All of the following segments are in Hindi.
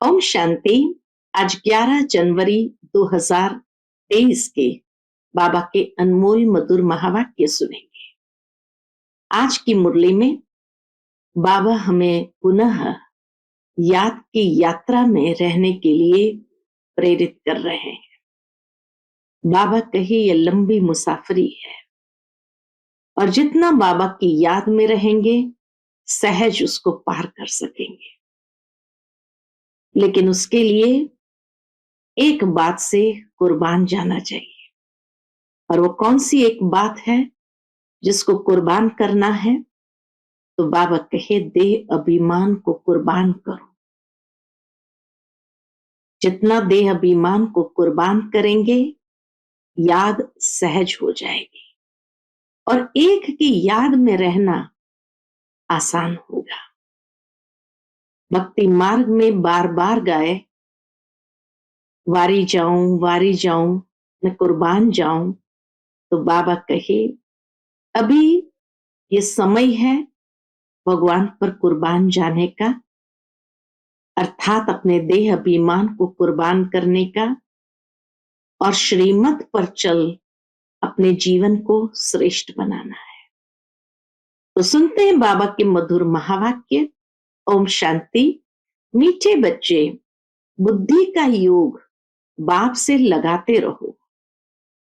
ओम शांति। आज 11 जनवरी 2023 के बाबा के अनमोल मधुर महावाक्य सुनेंगे। आज की मुरली में बाबा हमें पुनः याद की यात्रा में रहने के लिए प्रेरित कर रहे हैं। बाबा कहे ये लंबी मुसाफरी है और जितना बाबा की याद में रहेंगे सहज उसको पार कर सकेंगे, लेकिन उसके लिए एक बात से कुर्बान जाना चाहिए। और वो कौन सी एक बात है जिसको कुर्बान करना है? तो बाबा कहे देह अभिमान को कुर्बान करो। जितना देह अभिमान को कुर्बान करेंगे याद सहज हो जाएगी और एक की याद में रहना आसान होगा। भक्ति मार्ग में बार बार गाए वारी जाऊं मैं कुर्बान जाऊं, तो बाबा कहे अभी ये समय है भगवान पर कुर्बान जाने का, अर्थात अपने देह अभिमान को कुर्बान करने का और श्रीमत पर चल अपने जीवन को श्रेष्ठ बनाना है। तो सुनते हैं बाबा के मधुर महावाक्य। ओम शांति। मीठे बच्चे, बुद्धि का योग बाप से लगाते रहो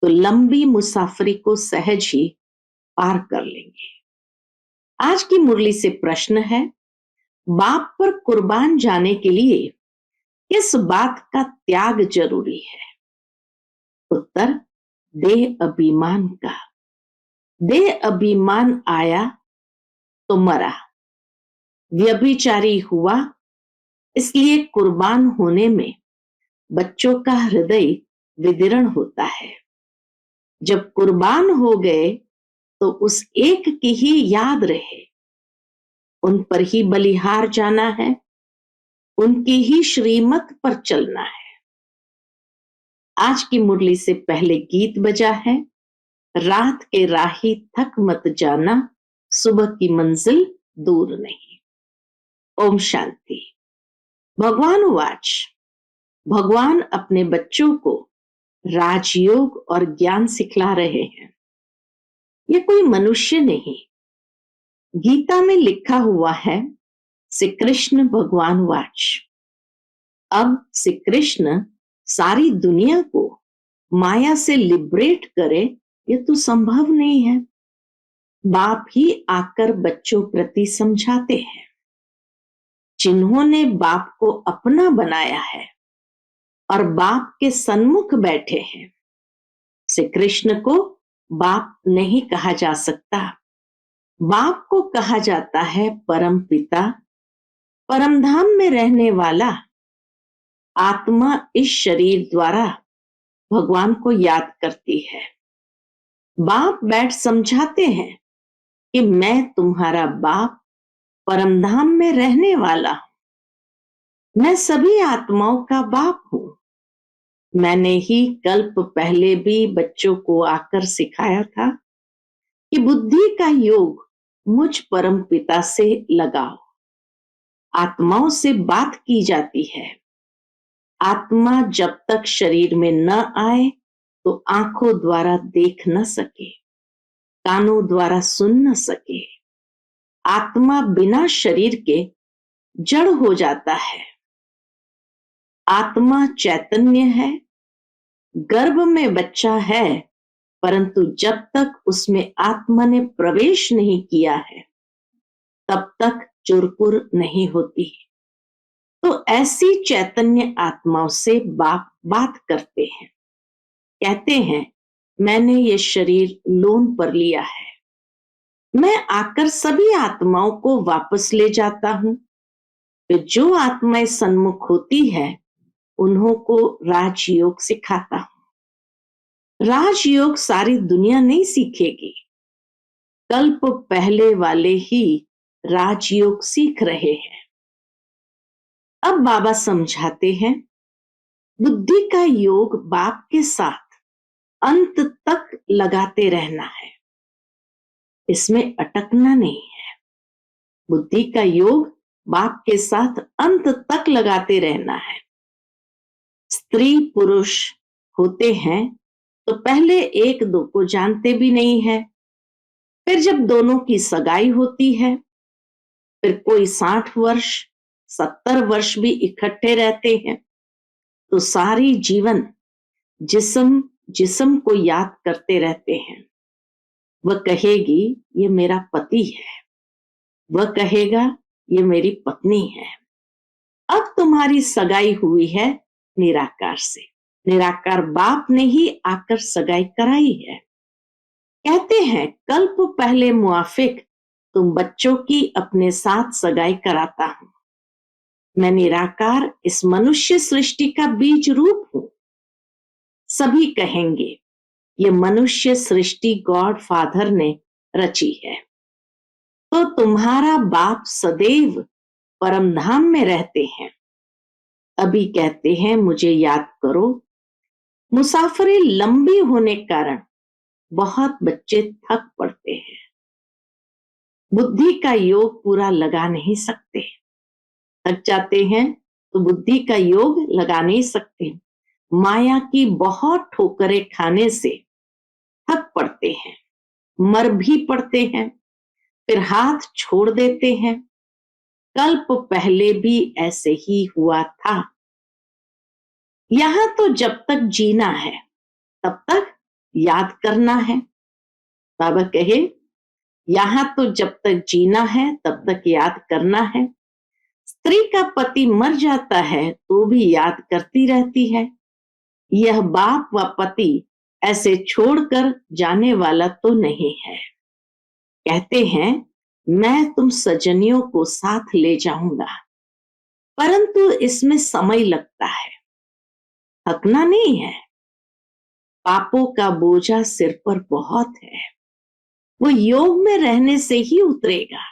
तो लंबी मुसाफरी को सहज ही पार कर लेंगे। आज की मुरली से प्रश्न है, बाप पर कुर्बान जाने के लिए किस बात का त्याग जरूरी है? उत्तर, देह अभिमान का। देह अभिमान आया तो मरा, व्यभिचारी हुआ, इसलिए कुर्बान होने में बच्चों का हृदय विदीर्ण होता है। जब कुर्बान हो गए तो उस एक की ही याद रहे, उन पर ही बलिहार जाना है, उनकी ही श्रीमत पर चलना है। आज की मुरली से पहले गीत बजा है, रात के राही थक मत जाना, सुबह की मंजिल दूर नहीं। ओम शांति। भगवान वाच, भगवान अपने बच्चों को राजयोग और ज्ञान सिखला रहे हैं। ये कोई मनुष्य नहीं। गीता में लिखा हुआ है, श्री कृष्ण भगवान वाच। अब श्री कृष्ण सारी दुनिया को माया से लिबरेट करे, ये तो संभव नहीं है। बाप ही आकर बच्चों प्रति समझाते हैं। जिन्होंने बाप को अपना बनाया है और बाप के सन्मुख बैठे हैं, श्री कृष्ण को बाप नहीं कहा जा सकता। बाप को कहा जाता है परम पिता, परम धाम में रहने वाला। आत्मा इस शरीर द्वारा भगवान को याद करती है। बाप बैठ समझाते हैं कि मैं तुम्हारा बाप परम धाम में रहने वाला हूं, मैं सभी आत्माओं का बाप हूं। मैंने ही कल्प पहले भी बच्चों को आकर सिखाया था कि बुद्धि का योग मुझ परम पिता से लगाओ। आत्माओं से बात की जाती है। आत्मा जब तक शरीर में न आए तो आंखों द्वारा देख न सके, कानों द्वारा सुन न सके। आत्मा बिना शरीर के जड़ हो जाता है। आत्मा चैतन्य है, गर्भ में बच्चा है, परंतु जब तक उसमें आत्मा ने प्रवेश नहीं किया है तब तक चुरपुर नहीं होती। तो ऐसी चैतन्य आत्माओं से बाप बात करते हैं, कहते हैं मैंने ये शरीर लोन पर लिया है, मैं आकर सभी आत्माओं को वापस ले जाता हूं। तो जो आत्माएं सन्मुख होती है उन्हों को राजयोग सिखाता हूं। राजयोग सारी दुनिया नहीं सीखेगी, कल्प पहले वाले ही राजयोग सीख रहे हैं। अब बाबा समझाते हैं, बुद्धि का योग बाप के साथ अंत तक लगाते रहना है, इसमें अटकना नहीं है। बुद्धि का योग बाप के साथ अंत तक लगाते रहना है। स्त्री पुरुष होते हैं तो पहले एक दो को जानते भी नहीं है, फिर जब दोनों की सगाई होती है, फिर कोई 60 वर्ष 70 वर्ष भी इकट्ठे रहते हैं, तो सारी जीवन जिस्म जिस्म को याद करते रहते हैं। वह कहेगी ये मेरा पति है, वह कहेगा ये मेरी पत्नी है। अब तुम्हारी सगाई हुई है निराकार से, निराकार बाप ने ही आकर सगाई कराई है। कहते हैं कल्प पहले मुआफिक तुम बच्चों की अपने साथ सगाई कराता हूं। मैं निराकार इस मनुष्य सृष्टि का बीज रूप हूं। सभी कहेंगे ये मनुष्य सृष्टि गॉड फादर ने रची है। तो तुम्हारा बाप सदैव परमधाम में रहते हैं। अभी कहते हैं मुझे याद करो। मुसाफरी लंबी होने कारण बहुत बच्चे थक पड़ते हैं, बुद्धि का योग पूरा लगा नहीं सकते, थक जाते हैं तो बुद्धि का योग लगा नहीं सकते। माया की बहुत ठोकरें खाने से थक पड़ते हैं, मर भी पड़ते हैं, फिर हाथ छोड़ देते हैं। कल्प पहले भी ऐसे ही हुआ था। यहां तो जब तक जीना है तब तक याद करना है। बाबा कहे यहां तो जब तक जीना है तब तक याद करना है। स्त्री का पति मर जाता है तो भी याद करती रहती है। यह बाप व पति ऐसे छोड़कर जाने वाला तो नहीं है। कहते हैं मैं तुम सजनियों को साथ ले जाऊंगा, परंतु इसमें समय लगता है, थकना नहीं है। पापों का बोझा सिर पर बहुत है, वो योग में रहने से ही उतरेगा।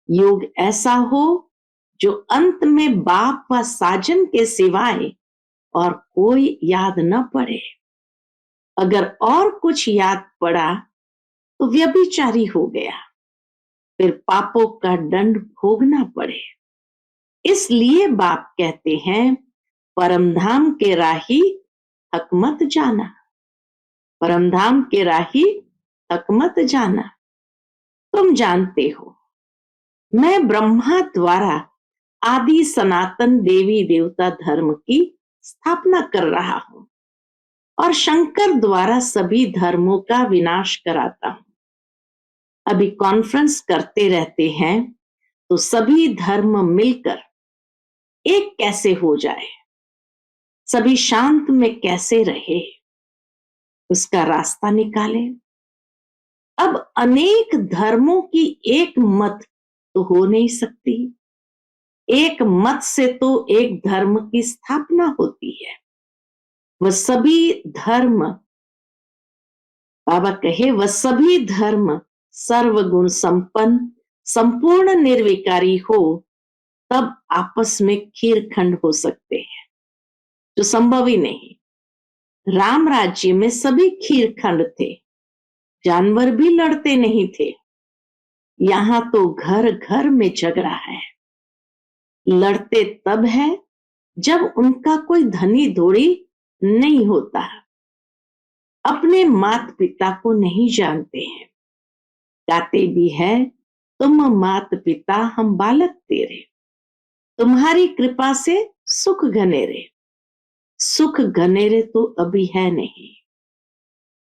योग ऐसा हो जो अंत में बाप व साजन के सिवाय और कोई याद न पड़े। अगर और कुछ याद पड़ा तो व्यभिचारी हो गया, फिर पापों का दंड भोगना पड़े। इसलिए बाप कहते हैं परमधाम के राही थक मत जाना, परमधाम के राही थक मत जाना। तुम जानते हो मैं ब्रह्मा द्वारा आदि सनातन देवी देवता धर्म की स्थापना कर रहा हूं और शंकर द्वारा सभी धर्मों का विनाश कराता हूं। अभी कॉन्फ्रेंस करते रहते हैं तो सभी धर्म मिलकर एक कैसे हो जाए, सभी शांत में कैसे रहे, उसका रास्ता निकाले। अब अनेक धर्मों की एक मत तो हो नहीं सकती, एक मत से तो एक धर्म की स्थापना होती है। वह सभी धर्म, बाबा कहे वह सभी धर्म सर्वगुण संपन्न संपूर्ण निर्विकारी हो, तब आपस में खीरखंड हो सकते हैं, जो संभव ही नहीं। राम राज्य में सभी खीरखंड थे, जानवर भी लड़ते नहीं थे। यहां तो घर घर में झगड़ा है। लड़ते तब है जब उनका कोई धनी धोड़ी नहीं होता, अपने माता पिता को नहीं जानते हैं। गाते भी है तुम मात पिता हम बालक तेरे, तुम्हारी कृपा से सुख घनेरे। सुख घनेरे तो अभी है नहीं,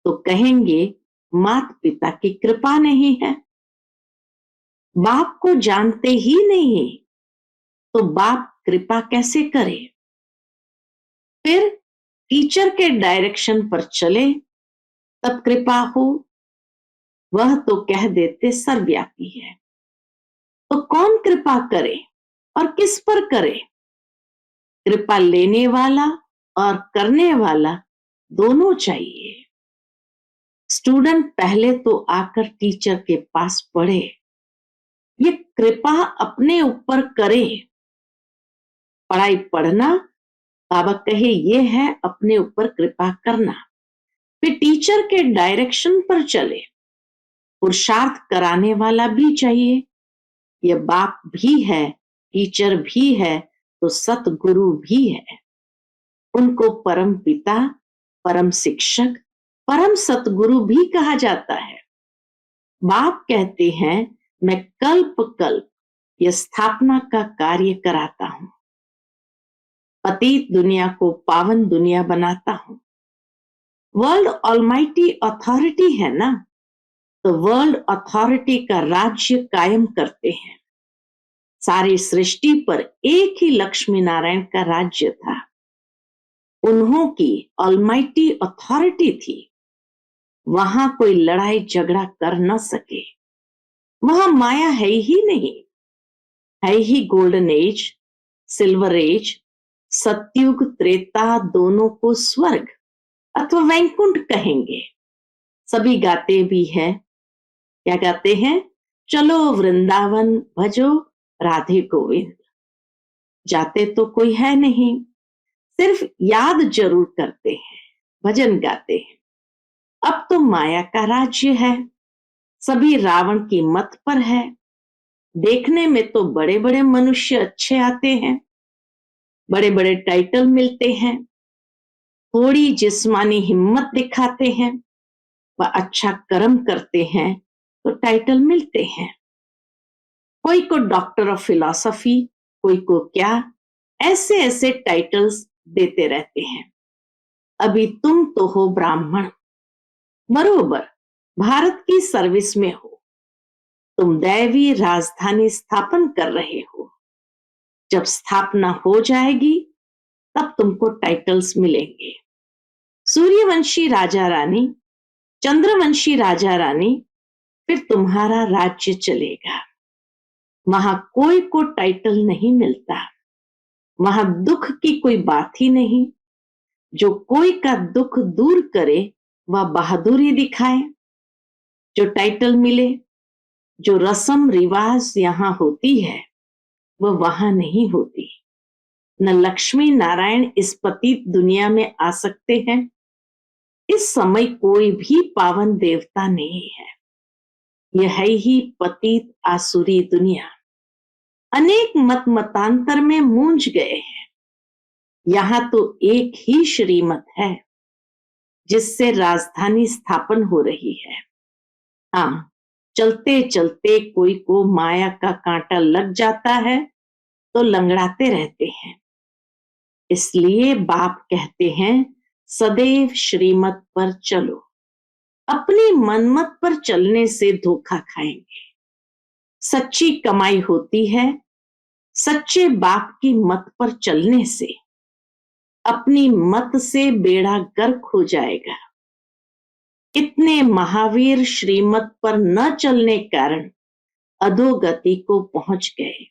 तो कहेंगे माता पिता की कृपा नहीं है। बाप को जानते ही नहीं तो बाप कृपा कैसे करे। फिर टीचर के डायरेक्शन पर चले तब कृपा हो, वह तो कह देते सर्वव्यापी है। तो कौन कृपा करे और किस पर करे। कृपा लेने वाला और करने वाला दोनों चाहिए। स्टूडेंट पहले तो आकर टीचर के पास पढ़े, ये कृपा अपने ऊपर करे। पढ़ाई पढ़ना, बाबा कहे ये है अपने ऊपर कृपा करना। फिर टीचर के डायरेक्शन पर चले, पुरुषार्थ कराने वाला भी चाहिए। यह बाप भी है टीचर भी है तो सतगुरु भी है। उनको परम पिता, परम शिक्षक, परम सतगुरु भी कहा जाता है। बाप कहते हैं, मैं कल्प कल्प यह स्थापना का कार्य कराता हूं, पतित दुनिया को पावन दुनिया बनाता हूं। वर्ल्ड ऑलमाइटी अथॉरिटी है ना, तो वर्ल्ड अथॉरिटी का राज्य कायम करते हैं। सारी सृष्टि पर एक ही लक्ष्मी नारायण का राज्य था। उन्हों की ऑलमाइटी अथॉरिटी थी। वहां कोई लड़ाई झगड़ा कर न सके। वहां माया है ही नहीं। है ही गोल्डन एज, सिल्वर एज, सतयुग त्रेता दोनों को स्वर्ग अथवा वैकुंठ कहेंगे। सभी गाते भी हैं। क्या गाते हैं? चलो वृंदावन भजो राधे गोविंद। जाते तो कोई है नहीं, सिर्फ याद जरूर करते हैं, भजन गाते हैं। अब तो माया का राज्य है, सभी रावण की मत पर है। देखने में तो बड़े बड़े मनुष्य अच्छे आते हैं, बड़े बड़े टाइटल मिलते हैं, थोड़ी जिस्मानी हिम्मत दिखाते हैं, वह अच्छा कर्म करते हैं तो टाइटल मिलते हैं। कोई को डॉक्टर ऑफ फिलॉसफी, कोई को क्या, ऐसे ऐसे टाइटल्स देते रहते हैं। अभी तुम तो हो ब्राह्मण, बरोबर भारत की सर्विस में हो, तुम दैवी राजधानी स्थापन कर रहे हो। जब स्थापना हो जाएगी तब तुमको टाइटल्स मिलेंगे। सूर्यवंशी राजा रानी, चंद्रवंशी राजा रानी, फिर तुम्हारा राज्य चलेगा। वहां कोई को टाइटल नहीं मिलता, वहां दुख की कोई बात ही नहीं। जो कोई का दुख दूर करे वह बहादुरी दिखाए। जो टाइटल मिले, जो रस्म रिवाज यहां होती है वह वहां नहीं होती। न लक्ष्मी नारायण इस पतित दुनिया में आ सकते हैं। इस समय कोई भी पावन देवता नहीं है। यह है ही पतित आसुरी दुनिया। अनेक मत मतांतर में मूंझ गए हैं। यहां तो एक ही श्रीमत है जिससे राजधानी स्थापन हो रही है। हाँ, चलते चलते कोई को माया का कांटा लग जाता है तो लंगड़ाते रहते हैं। इसलिए बाप कहते हैं, सदैव श्रीमत पर चलो। अपनी मनमत पर चलने से धोखा खाएंगे। सच्ची कमाई होती है सच्चे बाप की मत पर चलने से। अपनी मत से बेड़ा गर्क हो जाएगा। इतने महावीर श्रीमत पर न चलने कारण अधोगति को पहुंच गए।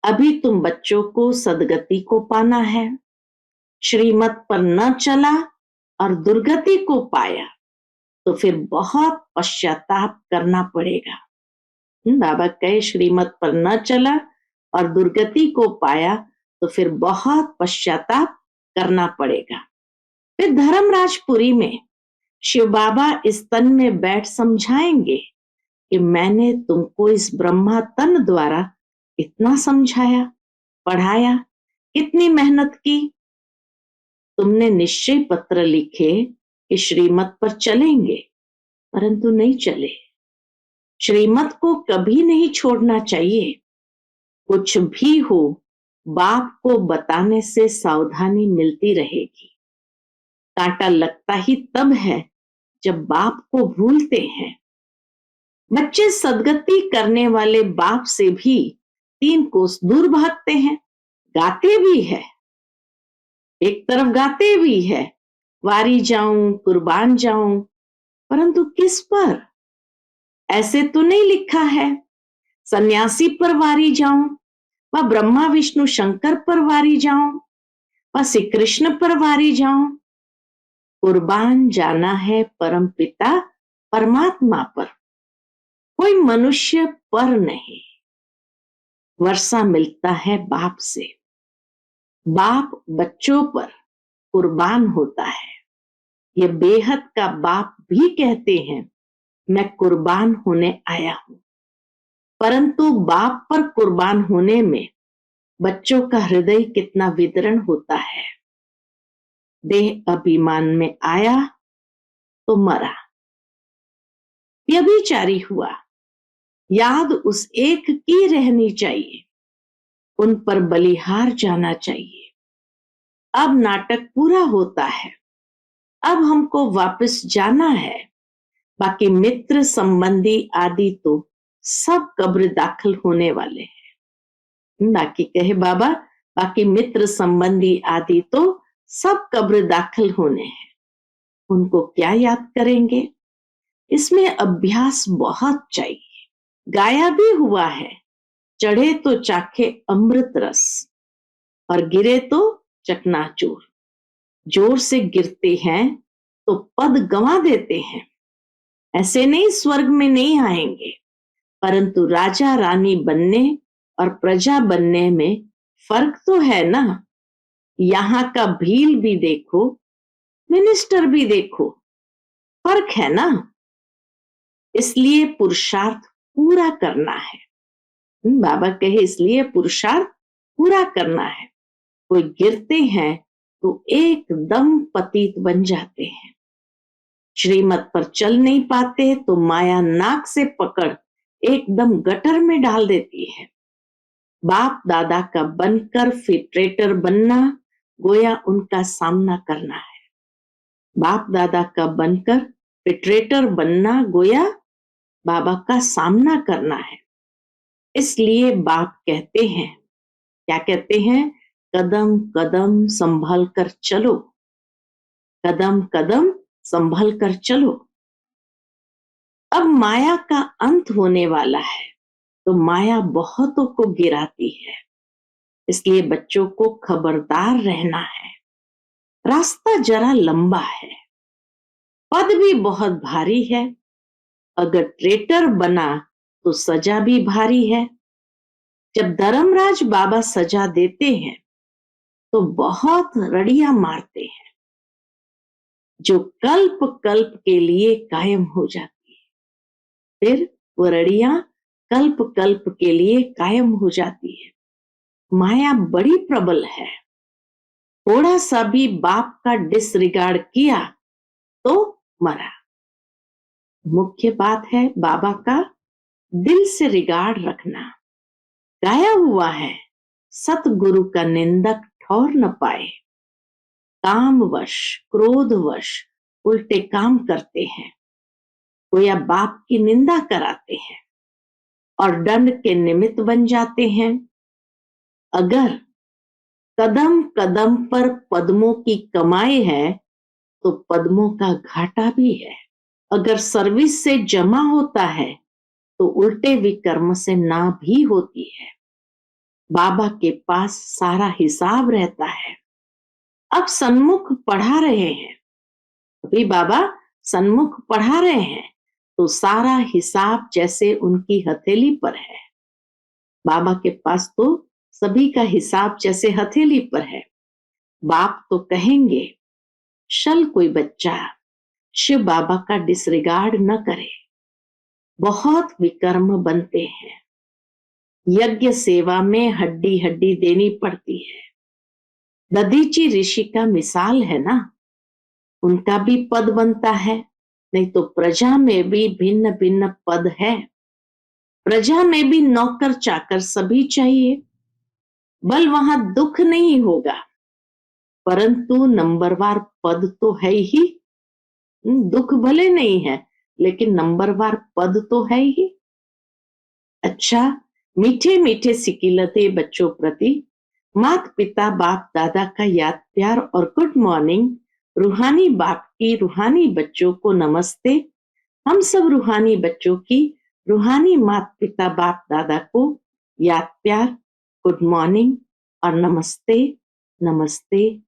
अभी तुम बच्चों को सदगति को पाना है। श्रीमत पर न चला और दुर्गति को पाया तो फिर बहुत पश्चाताप करना पड़ेगा। बाबा कहे, श्रीमत पर न चला और दुर्गति को पाया तो फिर बहुत पश्चाताप करना पड़ेगा। फिर धर्मराजपुरी में शिव बाबा इस तन में बैठ समझाएंगे कि मैंने तुमको इस ब्रह्मा तन द्वारा इतना समझाया, पढ़ाया, कितनी मेहनत की। तुमने निश्चय पत्र लिखे कि श्रीमत पर चलेंगे, परंतु नहीं चले। श्रीमत को कभी नहीं छोड़ना चाहिए। कुछ भी हो, बाप को बताने से सावधानी मिलती रहेगी। कांटा लगता ही तब है जब बाप को भूलते हैं। बच्चे सदगति करने वाले बाप से भी 3 कोस दूर भागते हैं। गाते भी है, एक तरफ गाते भी है, वारी जाऊं कुर्बान जाऊं, परंतु किस पर? ऐसे तो नहीं लिखा है सन्यासी पर वारी जाऊं, व ब्रह्मा विष्णु शंकर पर वारी जाऊं, व श्री कृष्ण पर वारी जाऊं। कुर्बान जाना है परम पिता परमात्मा पर, कोई मनुष्य पर नहीं। वर्षा मिलता है बाप से। बाप बच्चों पर कुर्बान होता है। यह बेहद का बाप भी कहते हैं, मैं कुर्बान होने आया हूं। परंतु बाप पर कुर्बान होने में बच्चों का हृदय कितना विदीर्ण होता है। देह अभिमान में आया तो मरा, व्यभिचारी हुआ, याद उस एक की रहनी चाहिए, उन पर बलिहार जाना चाहिए। अब नाटक पूरा होता है, अब हमको वापस जाना है। बाकी मित्र संबंधी आदि तो सब कब्र दाखिल होने वाले हैं। बाकी कहे बाबा, बाकी मित्र संबंधी आदि तो सब कब्र दाखिल होने हैं, उनको क्या याद करेंगे। इसमें अभ्यास बहुत चाहिए। गाया भी हुआ है, चढ़े तो चाखे अमृत रस और गिरे तो चकनाचूर। जोर से गिरते हैं तो पद गंवा देते हैं। ऐसे नहीं स्वर्ग में नहीं आएंगे, परंतु राजा रानी बनने और प्रजा बनने में फर्क तो है ना। यहाँ का भील भी देखो, मिनिस्टर भी देखो, फर्क है ना। इसलिए पुरुषार्थ पूरा करना है। बाबा कहे इसलिए पुरुषार्थ पूरा करना है। कोई गिरते हैं तो एकदम पतित बन जाते हैं, श्रीमत पर चल नहीं पाते तो माया नाक से पकड़ एकदम गटर में डाल देती है। बाप दादा का बनकर फिर ट्रेटर बनना, गोया उनका सामना करना है। बाप दादा का बनकर फिर ट्रेटर बनना, गोया बाबा का सामना करना है। इसलिए बाप कहते हैं, क्या कहते हैं, कदम कदम संभल कर चलो, कदम कदम संभल कर चलो। अब माया का अंत होने वाला है, तो माया बहुतों को गिराती है। इसलिए बच्चों को खबरदार रहना है। रास्ता जरा लंबा है, पद भी बहुत भारी है। अगर ट्रेटर बना तो सजा भी भारी है। जब धर्मराज बाबा सजा देते हैं तो बहुत रड़ियां मारते हैं, जो कल्प कल्प के लिए कायम हो जाती है। फिर वो रड़ियां कल्प कल्प के लिए कायम हो जाती है। माया बड़ी प्रबल है। थोड़ा सा भी बाप का डिसरिगार्ड किया तो मरा। मुख्य बात है बाबा का दिल से रिगार्ड रखना। गाया हुआ है, सतगुरु का निंदक ठौर न पाए। कामवश क्रोधवश उल्टे काम करते हैं, गोया बाप की निंदा कराते हैं और दंड के निमित्त बन जाते हैं। अगर कदम कदम पर पद्मों की कमाई है तो पद्मों का घाटा भी है। अगर सर्विस से जमा होता है तो उल्टे विकर्म से ना भी होती है। बाबा के पास सारा हिसाब रहता है। अब सन्मुख पढ़ा रहे हैं, अभी बाबा सन्मुख पढ़ा रहे हैं, तो सारा हिसाब जैसे उनकी हथेली पर है। बाबा के पास तो सभी का हिसाब जैसे हथेली पर है। बाप तो कहेंगे, शल कोई बच्चा शिव बाबा का डिसरिगार्ड न करे। बहुत विकर्म बनते हैं। यज्ञ सेवा में हड्डी हड्डी देनी पड़ती है। दधीची ऋषि का मिसाल है ना, उनका भी पद बनता है। नहीं तो प्रजा में भी भिन्न भिन्न पद है। प्रजा में भी नौकर चाकर सभी चाहिए। बल वहां दुख नहीं होगा, परंतु नंबरवार पद तो है ही। दुख भले नहीं है, लेकिन नंबरवार पद तो है ही। अच्छा, मीठे मीठे सिकिलते बच्चों प्रति माता पिता बाप दादा का याद प्यार और गुड मॉर्निंग। रूहानी बाप की रूहानी बच्चों को नमस्ते। हम सब रूहानी बच्चों की रूहानी माता पिता बाप दादा को याद प्यार, गुड मॉर्निंग और नमस्ते नमस्ते।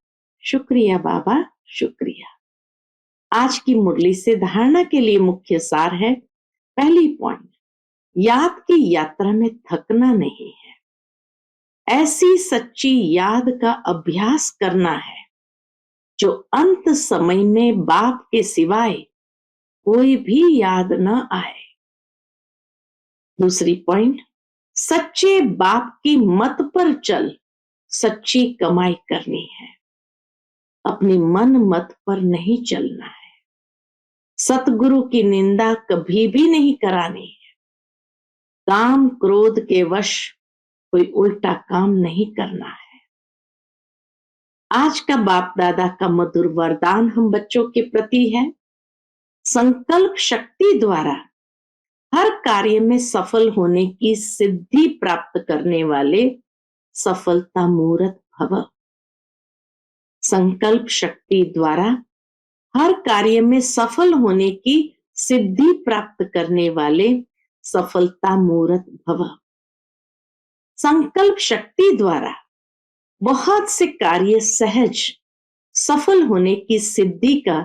शुक्रिया बाबा, शुक्रिया। आज की मुरली से धारणा के लिए मुख्य सार है, पहली पॉइंट, याद की यात्रा में थकना नहीं है। ऐसी सच्ची याद का अभ्यास करना है जो अंत समय में बाप के सिवाय कोई भी याद न आए। दूसरी पॉइंट, सच्चे बाप की मत पर चल, सच्ची कमाई करनी है, अपनी मन मत पर नहीं चलना है। सतगुरु की निंदा कभी भी नहीं करानी है। काम क्रोध के वश कोई उल्टा काम नहीं करना है। आज का बाप दादा का मधुर वरदान हम बच्चों के प्रति है, संकल्प शक्ति द्वारा हर कार्य में सफल होने की सिद्धि प्राप्त करने वाले सफलता मूर्त भव। संकल्प शक्ति द्वारा हर कार्य में सफल होने की सिद्धि प्राप्त करने वाले सफलता मूर्त भव। संकल्प शक्ति द्वारा बहुत से कार्य सहज सफल होने की सिद्धि का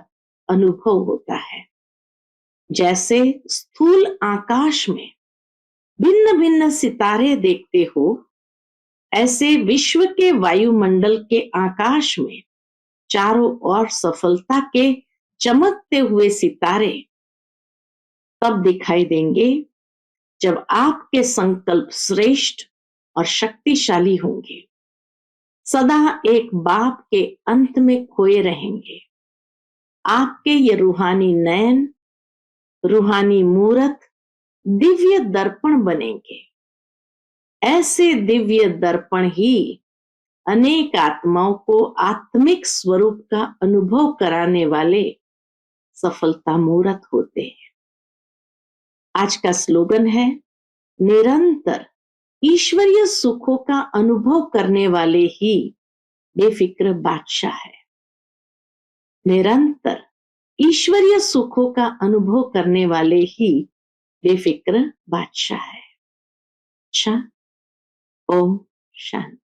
अनुभव होता है। जैसे स्थूल आकाश में भिन्न भिन्न सितारे देखते हो, ऐसे विश्व के वायुमंडल के आकाश में चारों ओर सफलता के चमकते हुए सितारे तब दिखाई देंगे जब आपके संकल्प श्रेष्ठ और शक्तिशाली होंगे, सदा एक बाप के अंत में खोए रहेंगे। आपके ये रूहानी नयन, रूहानी मूरत दिव्य दर्पण बनेंगे। ऐसे दिव्य दर्पण ही अनेक आत्माओं को आत्मिक स्वरूप का अनुभव कराने वाले सफलता मूर्त होते हैं। आज का स्लोगन है, निरंतर ईश्वरीय सुखों का अनुभव करने वाले ही बेफिक्र बादशाह है। निरंतर ईश्वरीय सुखों का अनुभव करने वाले ही बेफिक्र बादशाह है। अच्छा, ओम शांति।